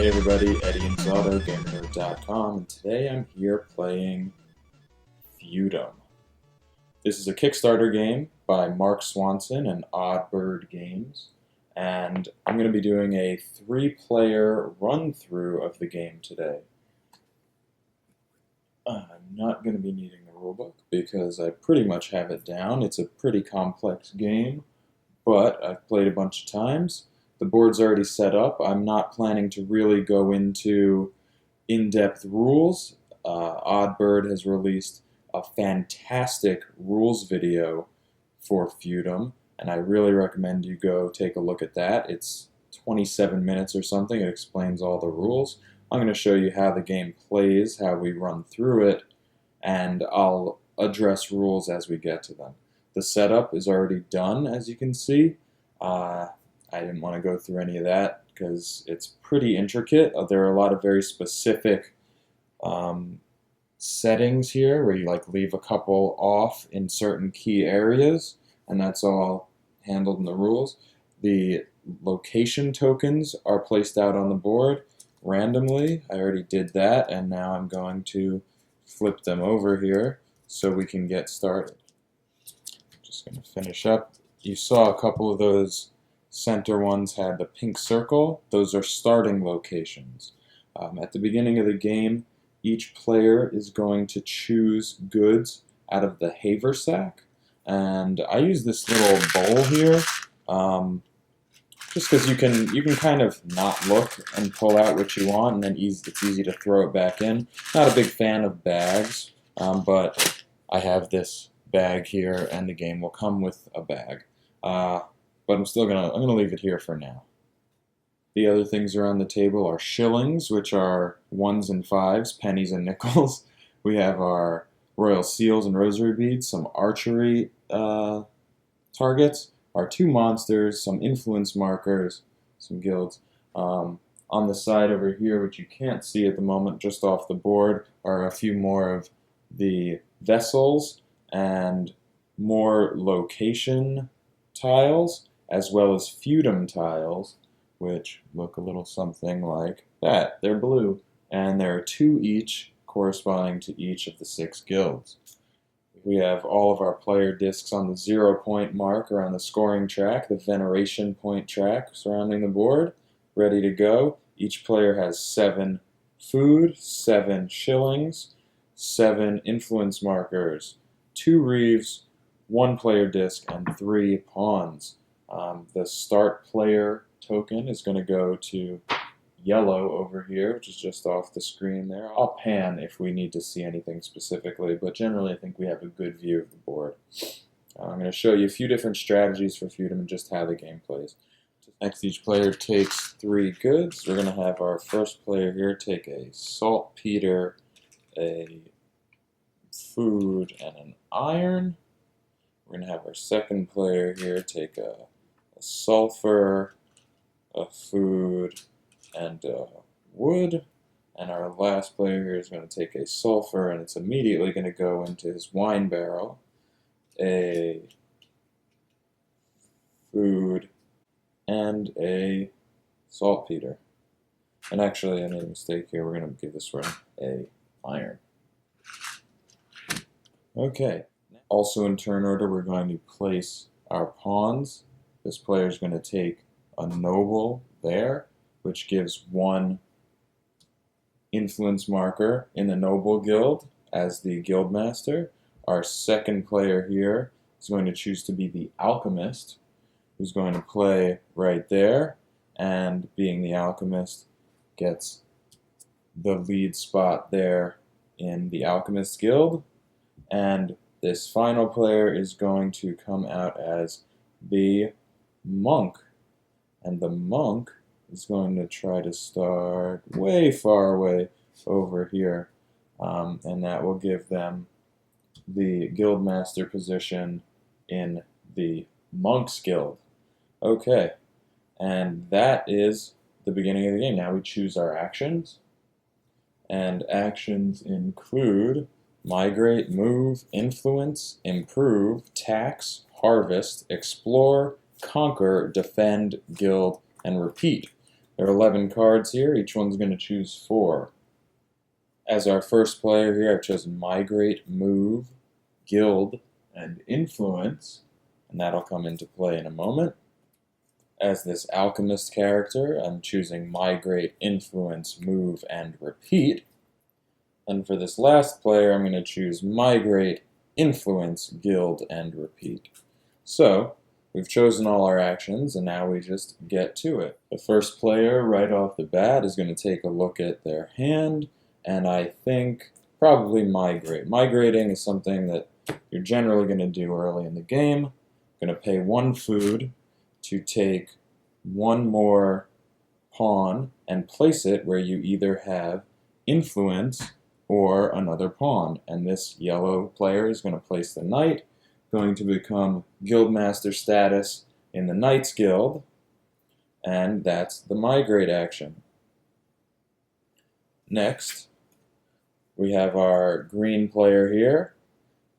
Hey everybody, Eddie Inzauto, GamerNode.com, and today I'm here playing Feudum. This is a Kickstarter game by Mark Swanson and Oddbird Games, and I'm going to be doing a 3-player run-through of the game today. I'm not going to be needing a rulebook because I pretty much have it down. It's a pretty complex game, but I've played a bunch of times. The board's already set up. I'm not planning to really go into in-depth rules. Oddbird has released a fantastic rules video for Feudum, and I really recommend you go take a look at that. It's 27 minutes or something. It explains all the rules. I'm going to show you how the game plays, how we run through it, and I'll address rules as we get to them. The setup is already done, as you can see. I didn't want to go through any of that because it's pretty intricate. There are a lot of very specific settings here where you leave a couple off in certain key areas, and that's all handled in the rules. The location tokens are placed out on the board randomly. I already did that, and now I'm going to flip them over here so we can get started. Just going to finish up. You saw a couple of those center ones had the pink circle. Those are starting locations. At the beginning of the game, each player is going to choose goods out of the haversack, and I use this little bowl here just because you can kind of not look and pull out what you want, and then it's easy to throw it back in. Not a big fan of bags, but I have this bag here, and the game will come with a bag. But I'm gonna leave it here for now. The other things around the table are shillings, which are 1s and 5s, pennies and nickels. We have our royal seals and rosary beads, some archery targets, our 2 monsters, some influence markers, some guilds. On the side over here, which you can't see at the moment, just off the board, are a few more of the vessels and more location tiles, as well as Feudum tiles, which look a little something like that. They're blue, and there are 2 each corresponding to each of the 6 guilds. We have all of our player discs on the 0-point mark around the scoring track, the veneration point track surrounding the board, ready to go. Each player has 7 food, 7 shillings, 7 influence markers, 2 reeves, 1 player disc, and 3 pawns. The start player token is going to go to yellow over here, which is just off the screen there. I'll pan if we need to see anything specifically, but generally I think we have a good view of the board. I'm going to show you a few different strategies for Feudum and just how the game plays. Next, each player takes 3 goods. We're going to have our first player here take a saltpeter, a food, and an iron. We're going to have our second player here take a sulfur, a food, and a wood. And our last player here is going to take a sulfur, and it's immediately going to go into his wine barrel, a food, and a saltpeter. And actually, I made a mistake here. We're going to give this one a iron. Okay. Also in turn order, we're going to place our pawns. This player is going to take a noble there, which gives 1 influence marker in the noble guild as the guild master. Our second player here is going to choose to be the alchemist, who's going to play right there, and being the alchemist gets the lead spot there in the alchemist guild. And this final player is going to come out as the monk, and the monk is going to try to start way far away over here, and that will give them the guildmaster position in the monk's guild. Okay, and that is the beginning of the game. Now we choose our actions, and actions include migrate, move, influence, improve, tax, harvest, explore, conquer, defend, guild, and repeat. There are 11 cards here. Each one's going to choose 4. As our first player here, I've chosen Migrate, Move, Guild, and Influence, and that'll come into play in a moment. As this Alchemist character, I'm choosing Migrate, Influence, Move, and Repeat. And for this last player, I'm going to choose Migrate, Influence, Guild, and Repeat. So, we've chosen all our actions, and now we just get to it. The first player, right off the bat, is going to take a look at their hand, and I think probably Migrate. Migrating is something that you're generally going to do early in the game. You're going to pay 1 food to take 1 more pawn and place it where you either have Influence or another pawn. And this yellow player is going to place the knight, going to become Guildmaster status in the Knights Guild, and that's the Migrate action. Next, we have our green player here.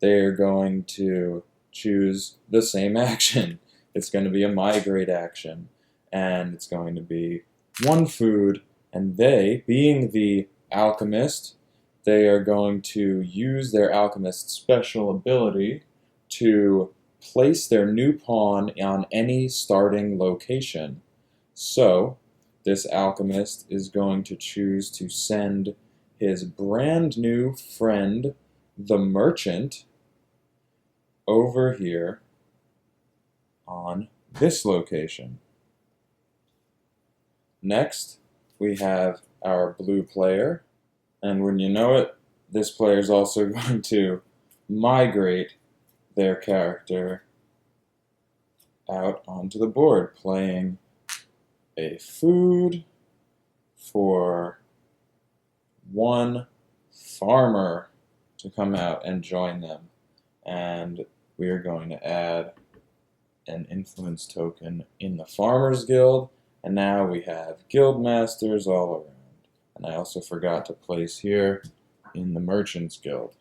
They're going to choose the same action. It's going to be a Migrate action, and it's going to be 1 food, and they, being the Alchemist, they are going to use their Alchemist special ability to place their new pawn on any starting location. So, this Alchemist is going to choose to send his brand new friend, the Merchant, over here on this location. Next, we have our blue player, and when you know it, this player is also going to migrate their character out onto the board, playing a food for 1 farmer to come out and join them. And we are going to add an influence token in the Farmers Guild, and now we have Guild Masters all around. And I also forgot to place here in the Merchants Guild.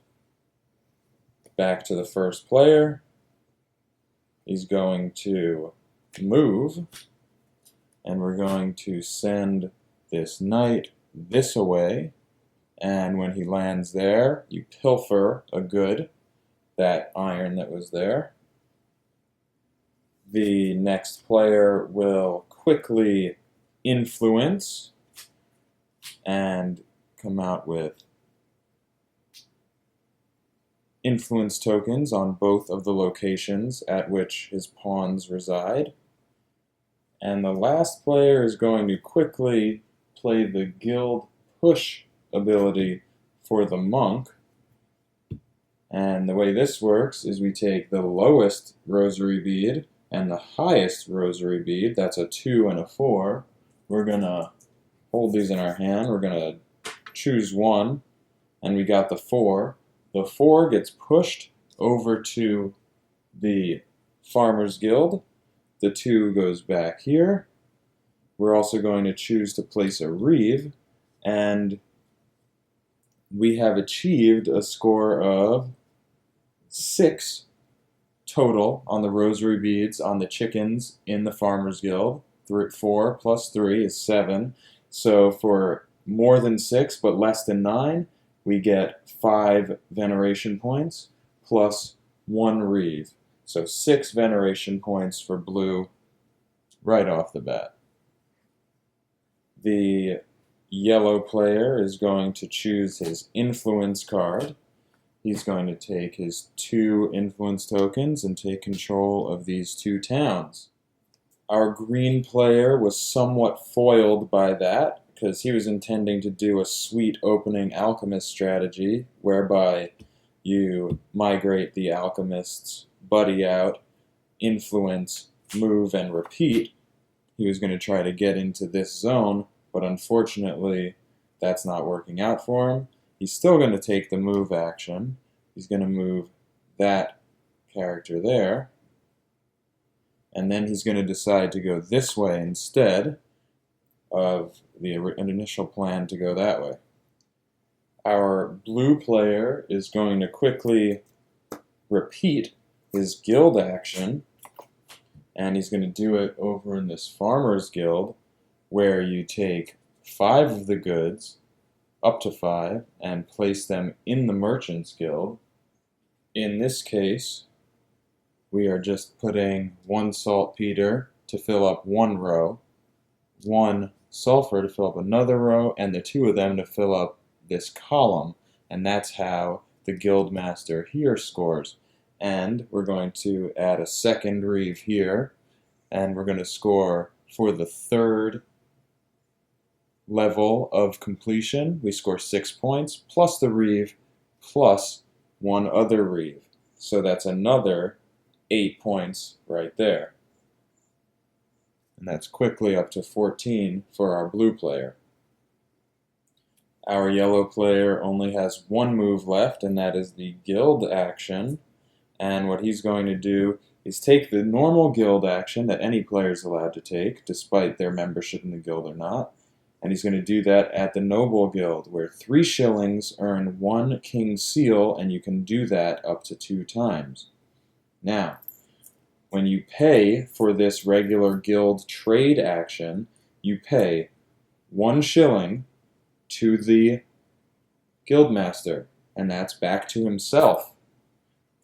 Back to the first player. He's going to move, and we're going to send this knight this away, and when he lands there, you pilfer a good, that iron that was there. The next player will quickly influence and come out with influence tokens on both of the locations at which his pawns reside. And the last player is going to quickly play the Guild Push ability for the monk. And the way this works is we take the lowest rosary bead and the highest rosary bead, that's a 2 and a 4. We're going to hold these in our hand, we're going to choose 1, and we got the 4. The 4 gets pushed over to the Farmers Guild. The 2 goes back here. We're also going to choose to place a reeve, and we have achieved a score of 6 total on the rosary beads on the chickens in the Farmers Guild. 4 plus 3 is 7. So for more than 6 but less than 9, we get 5 veneration points plus 1 reeve. So 6 veneration points for blue right off the bat. The yellow player is going to choose his influence card. He's going to take his 2 influence tokens and take control of these 2 towns. Our green player was somewhat foiled by that, because he was intending to do a sweet opening alchemist strategy, whereby you migrate the alchemist's buddy out, influence, move, and repeat. He was going to try to get into this zone, but unfortunately that's not working out for him. He's still going to take the move action. He's going to move that character there, and then he's going to decide to go this way instead of the initial plan to go that way. Our blue player is going to quickly repeat his guild action, and he's going to do it over in this Farmers Guild, where you take 5 of the goods, up to 5, and place them in the Merchant's Guild. In this case, we are just putting 1 saltpeter to fill up 1 row, 1 sulfur to fill up another row, and the 2 of them to fill up this column. And that's how the guild master here scores. And we're going to add a second reeve here, and we're going to score for the 3rd level of completion. We score 6 points, plus the reeve, plus 1 other reeve. So that's another 8 points right there. And that's quickly up to 14 for our blue player. Our yellow player only has 1 move left, and that is the guild action. And what he's going to do is take the normal guild action that any player is allowed to take, despite their membership in the guild or not. And he's going to do that at the Noble Guild, where 3 shillings earn 1 King's Seal, and you can do that up to 2 times. Now, when you pay for this regular guild trade action, you pay 1 shilling to the guildmaster, and that's back to himself.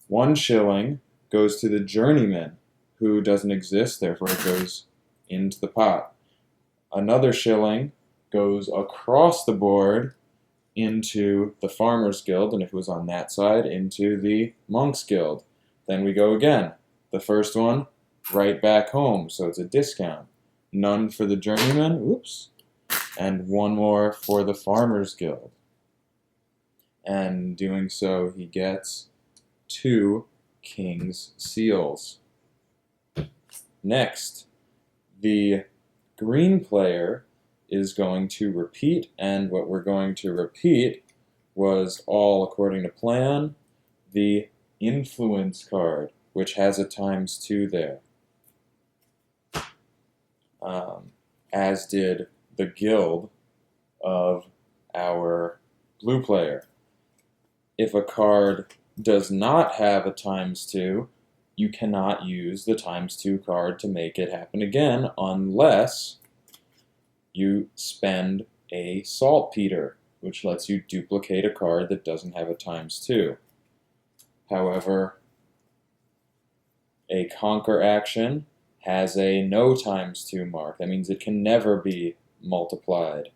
1 shilling goes to the journeyman, who doesn't exist, therefore it goes into the pot. Another shilling goes across the board into the Farmer's Guild, and if it was on that side, into the Monk's Guild. Then we go again. The first one, right back home, so it's a discount. None for the journeyman, oops, and 1 more for the Farmer's Guild. And doing so, he gets 2 King's Seals. Next, the green player is going to repeat, and what we're going to repeat was, all according to plan, the influence card, which has a ×2 there. As did the guild of our blue player. If a card does not have a ×2, you cannot use the ×2 card to make it happen again unless you spend a saltpeter, which lets you duplicate a card that doesn't have a ×2. However, a conquer action has a no ×2 mark. That means it can never be multiplied.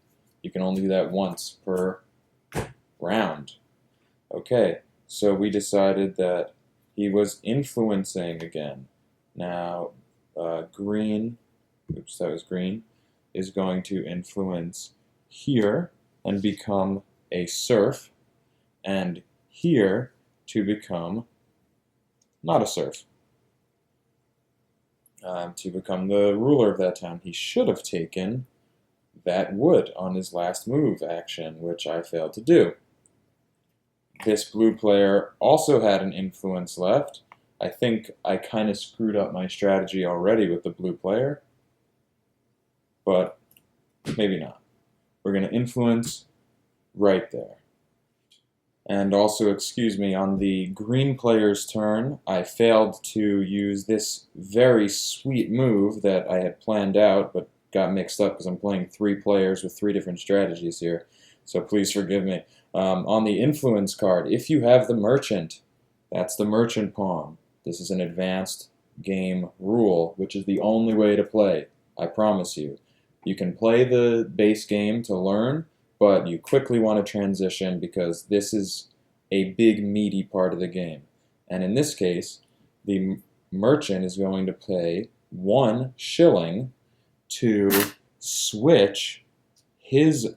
You can only do that once per round. Okay, so we decided that he was influencing again. Now, green, oops, that was green, is going to influence here and become a serf, and here to become not a serf. To become the ruler of that town. He should have taken that wood on his last move action, which I failed to do. This blue player also had an influence left. I think I kind of screwed up my strategy already with the blue player, but maybe not. We're going to influence right there. And also, excuse me, on the green player's turn, I failed to use this very sweet move that I had planned out, but got mixed up because I'm playing 3 players with 3 different strategies here, so please forgive me. On the influence card, if you have the merchant, that's the merchant pawn. This is an advanced game rule, which is the only way to play, I promise you. You can play the base game to learn, but you quickly want to transition because this is a big meaty part of the game. And in this case, the merchant is going to pay 1 shilling to switch his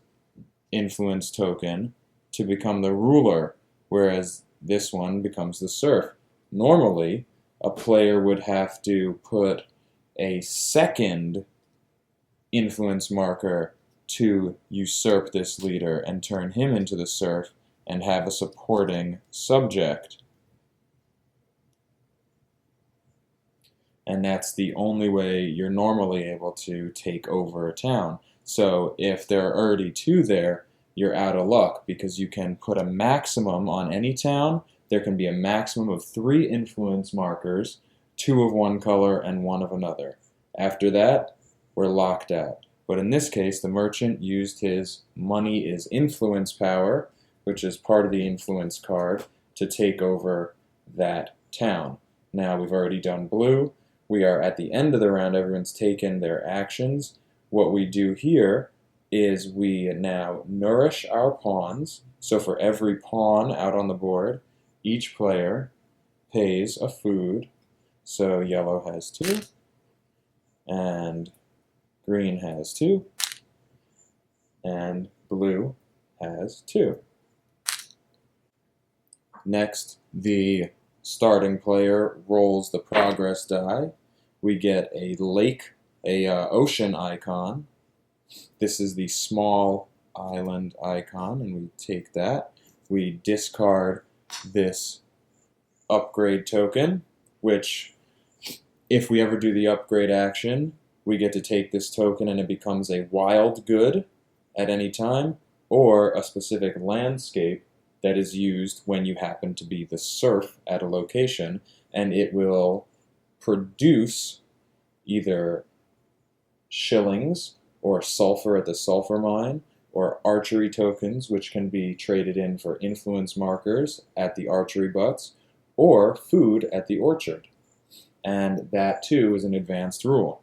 influence token to become the ruler, whereas this one becomes the serf. Normally, a player would have to put a second influence marker to usurp this leader and turn him into the serf and have a supporting subject. And that's the only way you're normally able to take over a town. So if there are already 2 there, you're out of luck because you can put a maximum on any town. There can be a maximum of 3 influence markers, 2 of one color and 1 of another. After that, we're locked out. But in this case, the merchant used his money is influence power, which is part of the influence card, to take over that town. Now we've already done blue. We are at the end of the round. Everyone's taken their actions. What we do here is we now nourish our pawns. So for every pawn out on the board, each player pays a food. So yellow has 2, and green has 2, and blue has 2. Next, the starting player rolls the progress die. We get a lake, ocean icon. This is the small island icon, and we take that. We discard this upgrade token, which, if we ever do the upgrade action, we get to take this token and it becomes a wild good at any time, or a specific landscape that is used when you happen to be the serf at a location, and it will produce either shillings or sulfur at the sulfur mine, or archery tokens, which can be traded in for influence markers at the archery butts, or food at the orchard. And that too is an advanced rule.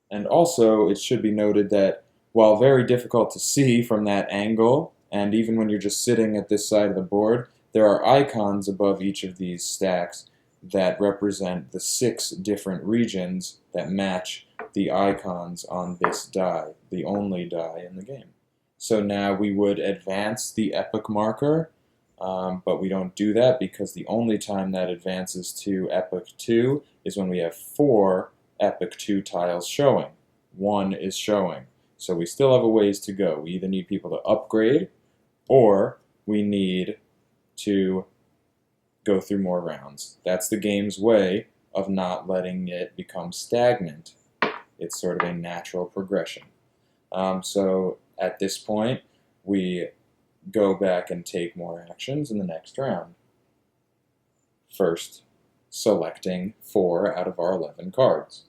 And also, it should be noted that while very difficult to see from that angle, and even when you're just sitting at this side of the board, there are icons above each of these stacks that represent the 6 different regions that match the icons on this die, the only die in the game. So now we would advance the epic marker, but we don't do that because the only time that advances to epic 2 is when we have 4 epic 2 tiles showing. 1 is showing. So we still have a ways to go. We either need people to upgrade, or we need to go through more rounds. That's the game's way of not letting it become stagnant. It's sort of a natural progression. So at this point, we go back and take more actions in the next round. First, selecting 4 out of our 11 cards.